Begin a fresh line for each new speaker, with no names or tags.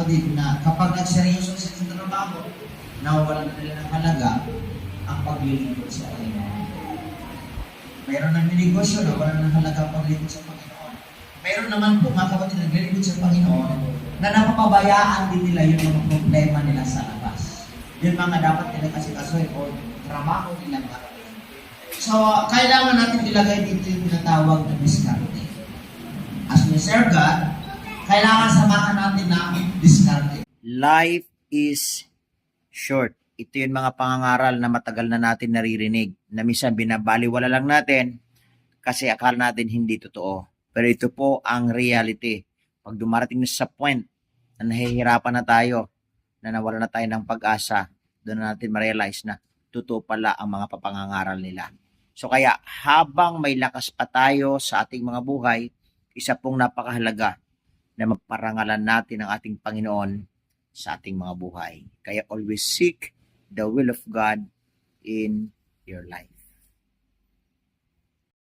din na kapag nagseryoso sa trabaho, nawawalan na nila ng halaga ang paglilingkod sa Panginoon. Mayroon ng negosyo na wala ng halaga ang paglilingkod sa Panginoon. Mayroon naman po mga kapatid na naglilingkod sa Panginoon na napapabayaan din nila yung mga problema nila sa labas. Yung mga dapat nila kasi kasoy o trabaho nila gagawin. So, kailangan natin ilagay dito yung tinatawag na diskarte. As we serve God, kailangan samahan natin na diskarte.
Life is short. Ito yung mga pangangaral na matagal na natin naririnig, na minsan binabaliwala lang natin kasi akala natin hindi totoo. Pero ito po ang reality. Pag dumarating na sa point na nahihirapan na tayo, na nawala na tayo ng pag-asa, doon na natin ma-realize na totoo pala ang mga papangangaral nila. So kaya habang may lakas pa tayo sa ating mga buhay, isa pong napakahalaga na maparangalan natin ang ating Panginoon sa ating mga buhay. Kaya always seek the will of God in your life.